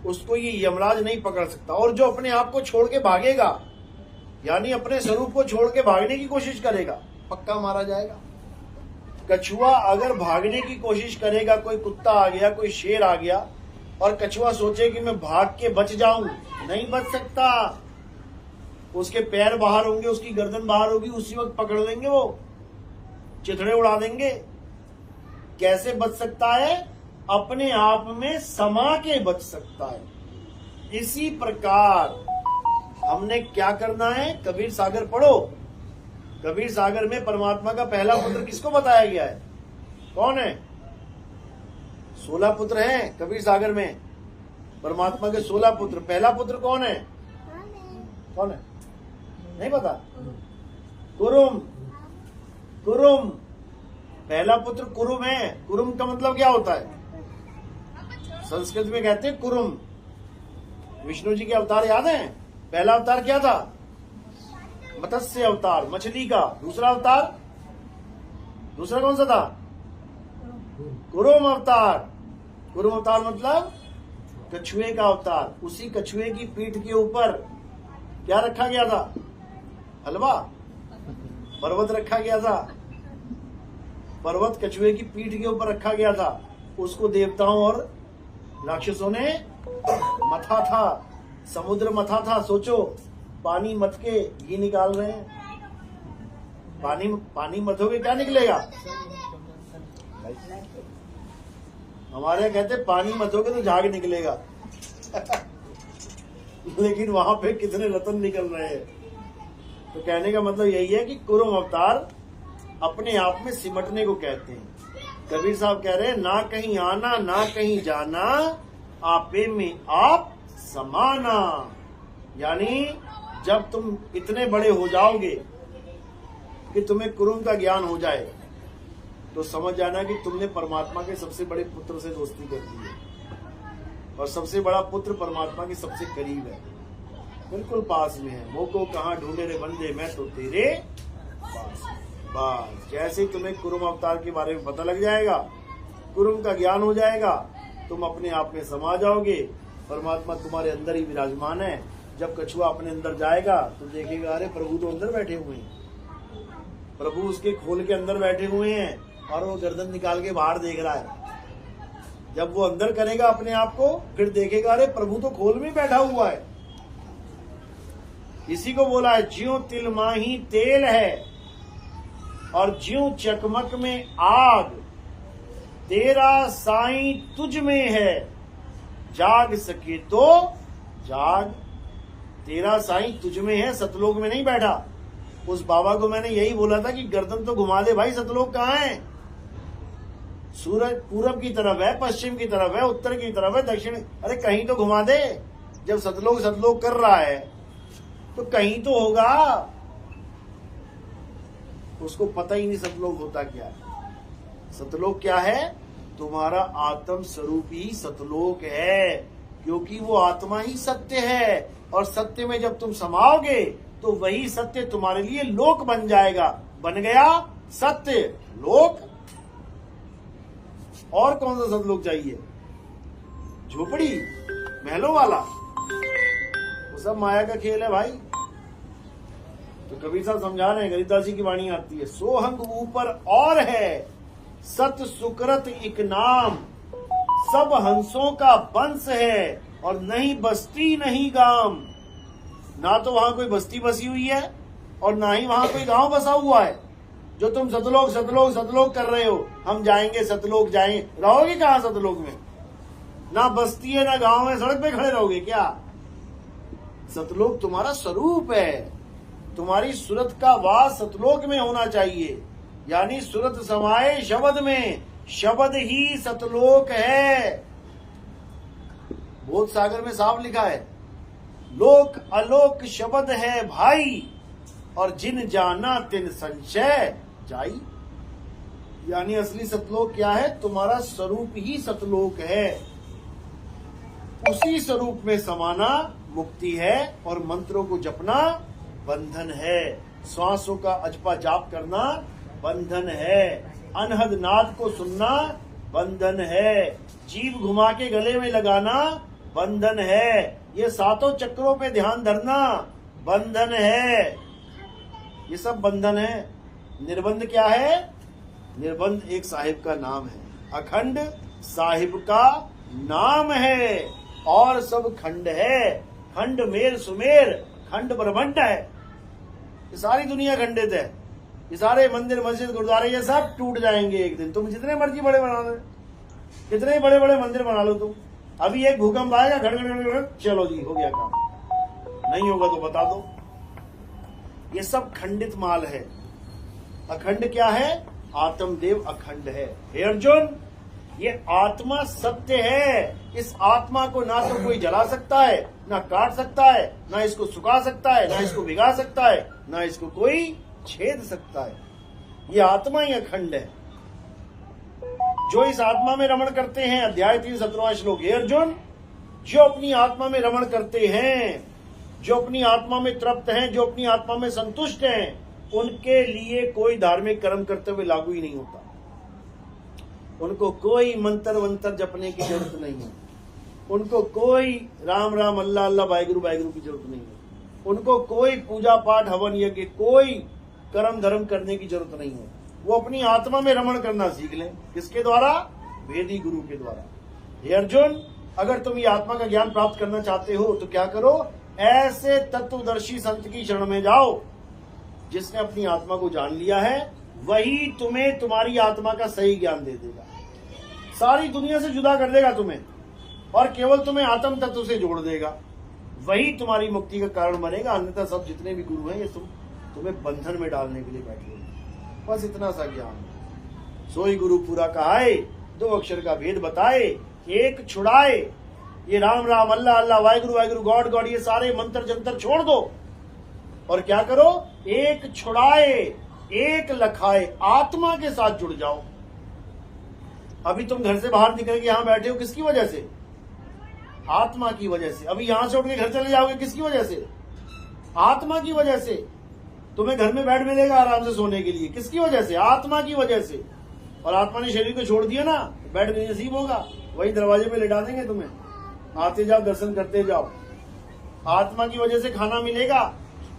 उसको ये यमराज नहीं पकड़ सकता। और जो अपने आप को छोड़ के भागेगा, यानी अपने स्वरूप को छोड़ के भागने की कोशिश करेगा, पक्का मारा जाएगा। कछुआ अगर भागने की कोशिश करेगा, कोई कुत्ता आ गया, कोई शेर आ गया, और कछुआ सोचे कि मैं भाग के बच जाऊं, नहीं बच सकता। उसके पैर बाहर होंगे, उसकी गर्दन बाहर होगी, उसी वक्त पकड़ लेंगे, वो चिथड़े उड़ा देंगे। कैसे बच सकता है, अपने आप में समा के बच सकता है। इसी प्रकार हमने क्या करना है, कबीर सागर पढ़ो। कबीर सागर में परमात्मा का पहला पुत्र किसको बताया गया है, कौन है? 16 पुत्र हैं कबीर सागर में, परमात्मा के 16 पुत्र। पहला पुत्र कौन है, कौन है, नहीं पता? कुरुम। कुरुम पहला पुत्र कुरुम है। कुरुम का मतलब क्या होता है, संस्कृत में कहते हैं कुरुम। विष्णु जी के अवतार याद हैं? पहला अवतार क्या था, मत्स्य अवतार, मछली का। दूसरा अवतार, दूसरा कौन सा था, कुरुम अवतार। कुरुम अवतार मतलब कछुए का अवतार। उसी कछुए की पीठ के ऊपर क्या रखा गया था, हलवा, पर्वत रखा गया था। पर्वत कछुए की पीठ के ऊपर रखा गया था। उसको देवताओं और राक्षसों ने मथा था, समुद्र मथा था। सोचो, पानी मथ के घी निकाल रहे हैं। पानी मथोगे क्या निकलेगा, हमारे यहाँ कहते पानी मथोगे तो झाग निकलेगा। लेकिन वहां पे कितने रतन निकल रहे हैं। तो कहने का मतलब यही है कि कुरुम अवतार अपने आप में सिमटने को कहते हैं। कबीर साहब कह रहे हैं, ना कहीं आना ना कहीं जाना, आपे में आप समाना। यानी जब तुम इतने बड़े हो जाओगे कि तुम्हें कुरुम का ज्ञान हो जाए, तो समझ जाना कि तुमने परमात्मा के सबसे बड़े पुत्र से दोस्ती कर दी है। और सबसे बड़ा पुत्र परमात्मा के सबसे करीब है, बिल्कुल पास में है। मोको कहाँ ढूंढे रे बंदे, मैं तो तेरे पास। बस जैसे ही तुम्हें कुरुम अवतार के बारे में पता लग जाएगा, कुरुम का ज्ञान हो जाएगा, तुम अपने आप में समा जाओगे। परमात्मा तुम्हारे अंदर ही विराजमान है। जब कछुआ अपने अंदर जाएगा तो देखेगा, अरे प्रभु तो अंदर बैठे हुए हैं, प्रभु उसके खोल के अंदर बैठे हुए हैं, और वो गर्दन निकाल के बाहर देख रहा है। जब वो अंदर करेगा अपने आप को, फिर देखेगा, अरे प्रभु तो खोल में बैठा हुआ है। इसी को बोला है, ज्यों तिल माही तेल है और ज्यों चकमक में आग, तेरा साईं तुझ में है, जाग सके तो जाग। तेरा साईं तुझ में है, सतलोक में नहीं बैठा। उस बाबा को मैंने यही बोला था कि गर्दन तो घुमा दे भाई, सतलोक कहाँ है? सूरज पूरब की तरफ है, पश्चिम की तरफ है, उत्तर की तरफ है, दक्षिण, अरे कहीं तो घुमा दे। जब सतलोक सतलोक कर रहा है तो कहीं तो होगा। उसको पता ही नहीं सतलोक होता क्या है। सतलोक क्या है? तुम्हारा आत्म स्वरूप ही सतलोक है, क्योंकि वो आत्मा ही सत्य है। और सत्य में जब तुम समाओगे तो वही सत्य तुम्हारे लिए लोक बन जाएगा। बन गया सत्य लोक। और कौन सा सतलोक चाहिए? झोपड़ी महलों वाला? वो सब माया का खेल है भाई। तो कबीर साहब समझा रहे हैं, गरीबदास जी की वाणी आती है, सोहंग ऊपर और है, सत सुकृत एक नाम, सब हंसों का वंश है, और नहीं बस्ती नहीं गांव। ना तो वहां कोई बस्ती बसी हुई है और ना ही वहां कोई गांव बसा हुआ है। जो तुम सतलोक सतलोक सतलोक कर रहे हो, हम जाएंगे सतलोक, जाएंगे, रहोगे कहां सतलोक में? ना बस्ती है ना गांव है, सड़क पे खड़े रहोगे क्या? सतलोक तुम्हारा स्वरूप है। तुम्हारी सूरत का वास सतलोक में होना चाहिए, यानी सूरत समाये शब्द में, शब्द ही सतलोक है। बोध सागर में साफ लिखा है, लोक अलोक शब्द है भाई, और जिन जाना तिन संशय जाई। यानी असली सतलोक क्या है? तुम्हारा स्वरूप ही सतलोक है। उसी स्वरूप में समाना मुक्ति है, और मंत्रों को जपना बंधन है। श्वासों का अजपा जाप करना बंधन है। अनहद नाद को सुनना बंधन है। जीभ घुमा के गले में लगाना बंधन है। ये सातों चक्रों पे ध्यान धरना बंधन है। ये सब बंधन है। निर्बंध क्या है? निर्बंध एक साहिब का नाम है, अखंड साहिब का नाम है, और सब खंड है। खंड मेर सुमेर, खंड ब्रह्मांड है। ये सारी दुनिया खंडित है। ये सारे मंदिर मस्जिद गुरुद्वारे ये सब टूट जाएंगे एक दिन। तुम जितने मर्जी बड़े बना लो, कितने बड़े बड़े मंदिर बना लो तुम, अभी एक भूकंप आएगा, घड़ चलो जी हो गया काम। नहीं होगा तो बता दो। ये सब खंडित माल है। अखंड क्या है? आत्मदेव अखंड है। हे अर्जुन, ये आत्मा सत्य है। इस आत्मा को ना तो कोई जला सकता है, ना काट सकता है, ना इसको सुखा सकता है, ना इसको भिगा सकता है, ना इसको कोई छेद सकता है। ये आत्मा ही अखंड है। जो इस आत्मा में रमण करते हैं, अध्याय 3 17वां श्लोक, हे अर्जुन, जो अपनी आत्मा में रमण करते हैं, जो अपनी आत्मा में तृप्त हैं, जो अपनी आत्मा में संतुष्ट हैं, उनके लिए कोई धार्मिक कर्म करते हुए लागू ही नहीं होता। उनको कोई मंत्र वंत्र जपने की जरूरत नहीं है। उनको कोई राम राम अल्लाह अल्लाह वाहिगुरु वाहिगुरु की जरूरत नहीं है। उनको कोई पूजा पाठ हवन यज्ञ कोई कर्म धर्म करने की जरूरत नहीं है। वो अपनी आत्मा में रमण करना सीख लें। किसके द्वारा? वेदी गुरु के द्वारा। हे अर्जुन, अगर तुम ये आत्मा का ज्ञान प्राप्त करना चाहते हो तो क्या करो? ऐसे तत्वदर्शी संत की शरण में जाओ, जिसने अपनी आत्मा को जान लिया है। वही तुम्हें तुम्हारी आत्मा का सही ज्ञान दे देगा। सारी दुनिया से जुदा कर देगा तुम्हें, और केवल तुम्हें आत्म तत्व से जोड़ देगा। वही तुम्हारी मुक्ति का कारण बनेगा। अन्यथा सब जितने भी गुरु हैं, ये तुम्हें बंधन में डालने के लिए बैठे हैं। बस इतना सा ज्ञान। सोई गुरु पूरा कहाए, 2 अक्षर का भेद बताए, एक छुड़ाए। ये राम राम अल्लाह अल्लाह वाहिगुरु वाहिगुरु गॉड गॉड ये सारे मंत्र जंतर छोड़ दो, और क्या करो? एक छुड़ाए एक लखाए, आत्मा के साथ जुड़ जाओ। अभी तुम घर से बाहर निकल के यहां बैठे हो, किसकी वजह से? आत्मा की वजह से। अभी यहां से उठ के घर चले जाओगे, किसकी वजह से? आत्मा की वजह से। तुम्हें घर में बेड मिलेगा आराम से सोने के लिए, किसकी वजह से? आत्मा की वजह से। और आत्मा ने शरीर को छोड़ दिया ना, बेड नहीं नसीब होगा, वही दरवाजे पे लिटा देंगे तुम्हें। आते जाओ, दर्शन करते जाओ। आत्मा की वजह से खाना मिलेगा,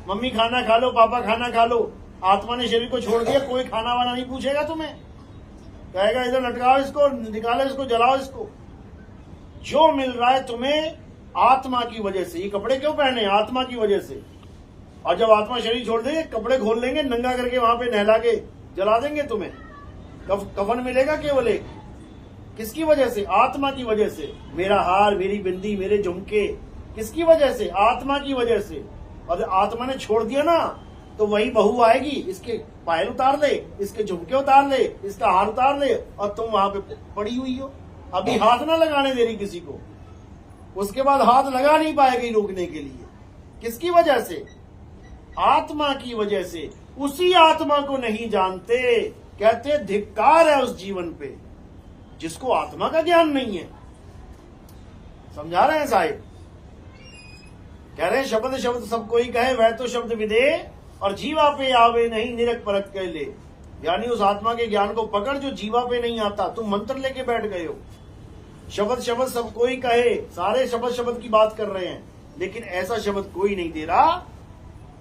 मम्मी खाना खा लो, पापा खाना खा लो। आत्मा ने शरीर को छोड़ दिया, कोई खाना वाना नहीं पूछेगा तुम्हें, कहेगा इधर लटकाओ इसको, निकालो इसको, जलाओ इसको। जो मिल रहा है तुम्हें आत्मा की वजह से। ये कपड़े क्यों पहने? आत्मा की वजह से। और जब आत्मा शरीर छोड़ देंगे, कपड़े खोल लेंगे, नंगा करके वहां पे नहला के जला देंगे तुम्हें। कफन मिलेगा केवल एक। किसकी वजह से? आत्मा की वजह से। मेरा हार, मेरी बिंदी, मेरे झुमके, किसकी वजह से? आत्मा की वजह से। और आत्मा ने छोड़ दिया ना, तो वही बहू आएगी, इसके पायल उतार ले, इसके झुमके उतार ले, इसका हार उतार ले, और तुम वहां पे पड़ी हुई हो, अभी हाथ ना लगाने दे रही किसी को, उसके बाद हाथ लगा नहीं पाएगी रोकने के लिए। किसकी वजह से? आत्मा की वजह से। उसी आत्मा को नहीं जानते, कहते धिक्कार है उस जीवन पे जिसको आत्मा का ज्ञान नहीं है। समझा रहे हैं साहिब? कह रहे हैं शब्द शब्द सब कोई कहे, वह तो शब्द विदे, और जीवा पे आवे नहीं निरख परख के ले। यानी उस आत्मा के ज्ञान को पकड़ जो जीवा पे नहीं आता। तुम मंत्र लेके बैठ गए हो, शब्द शब्द सब कोई कहे, सारे शब्द शब्द की बात कर रहे हैं, लेकिन ऐसा शब्द कोई नहीं दे रहा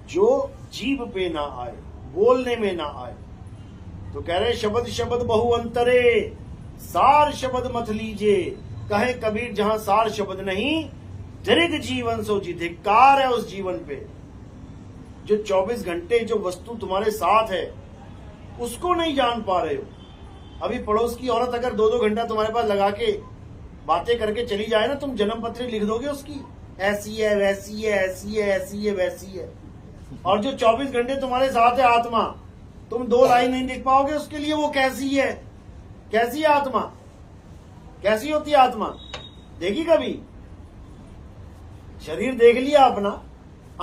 जो जीभ पे ना आए, बोलने में ना आए। तो कह रहे शब्द शब्द बहु अंतरे, सार शब्द मत लीजिए। कहे कबीर जहां सार शब्द नहीं, दृढ़ जीवन सो जी। धिक्कार है उस जीवन पे जो 24 घंटे जो वस्तु तुम्हारे साथ है उसको नहीं जान पा रहे हो। अभी पड़ोस की औरत अगर 2-2 घंटा तुम्हारे पास लगा के बातें करके चली जाए ना, तुम जन्म पत्री लिख दोगे उसकी, ऐसी है वैसी है, ऐसी है ऐसी है वैसी है। और जो 24 घंटे तुम्हारे साथ है आत्मा, तुम 2 लाइन नहीं लिख पाओगे उसके लिए वो कैसी है। कैसी है आत्मा? कैसी होती है आत्मा? देखी कभी? शरीर देख लिया अपना,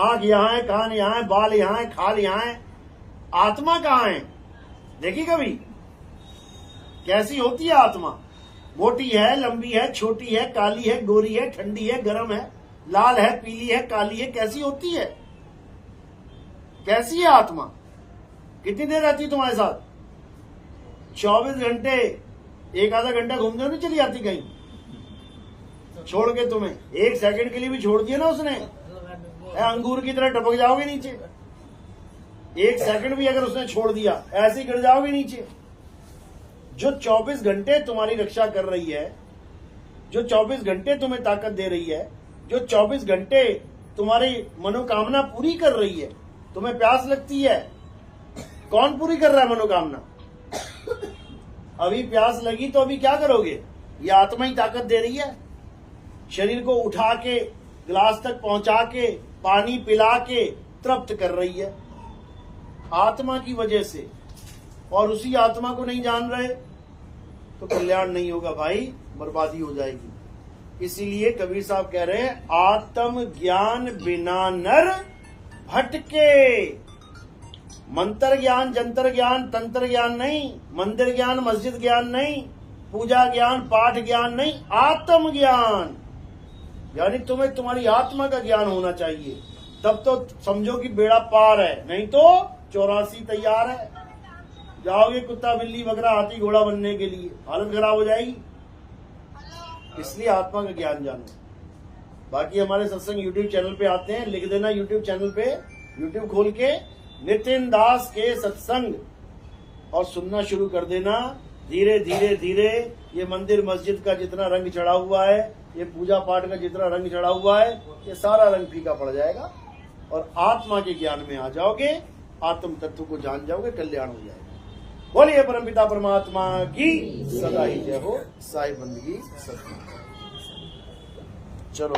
आंख यहां है, कान यहां है, बाल यहां है, खाल यहां है, आत्मा कहां है? देखी कभी? कैसी होती है आत्मा? मोटी है, लंबी है, छोटी है, काली है, गोरी है, ठंडी है, गर्म है, लाल है, पीली है, काली है, कैसी होती है? कैसी है आत्मा? कितनी देर रहती है तुम्हारे साथ? 24 घंटे। एक आधा घंटा घूमने नहीं चली जाती कहीं छोड़ के तुम्हें? 1 सेकंड के लिए भी छोड़ दिया ना उसने, अंगूर की तरह टपक जाओगे नीचे। 1 सेकंड भी अगर उसने छोड़ दिया, ऐसे ही गिर जाओगे नीचे। जो 24 घंटे तुम्हारी रक्षा कर रही है, जो 24 घंटे तुम्हें ताकत दे रही है, जो 24 घंटे तुम्हारी मनोकामना पूरी कर रही है। तुम्हें प्यास लगती है, कौन पूरी कर रहा है मनोकामना? अभी प्यास लगी तो अभी क्या करोगे? ये आत्मा ही ताकत दे रही है। शरीर को उठा के गिलास तक पहुंचा के पानी पिला के तृप्त कर रही है आत्मा की वजह से। और उसी आत्मा को नहीं जान रहे तो कल्याण नहीं होगा भाई, बर्बादी हो जाएगी। इसीलिए कबीर साहब कह रहे हैं आत्म ज्ञान बिना नर भटके। मंत्र ज्ञान, जंतर ज्ञान, तंत्र ज्ञान नहीं, मंदिर ज्ञान, मस्जिद ज्ञान नहीं, पूजा ज्ञान, पाठ ज्ञान नहीं, आत्म ज्ञान। यानी तुम्हें तुम्हारी आत्मा का ज्ञान होना चाहिए, तब तो समझो कि बेड़ा पार है। नहीं तो 84 तैयार है, जाओगे कुत्ता बिल्ली बकरा हाथी घोड़ा बनने के लिए, हालत खराब हो जाएगी। इसलिए आत्मा का ज्ञान जानो। बाकी हमारे सत्संग यूट्यूब चैनल पे आते हैं, लिख देना यूट्यूब चैनल पे, यूट्यूब खोल के नितिन दास के सत्संग और सुनना शुरू कर देना। धीरे धीरे धीरे ये मंदिर मस्जिद का जितना रंग चढ़ा हुआ है, ये पूजा पाठ का जितना रंग चढ़ा हुआ है, ये सारा रंग फीका पड़ जाएगा और आत्मा के ज्ञान में आ जाओगे, आत्म तत्व को जान जाओगे, कल्याण हो जाएगा। बोलिए परमपिता परमात्मा की सदा ही जय हो। साहिब बंदगी सत्य। चलो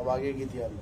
अब आगे की तैयारी।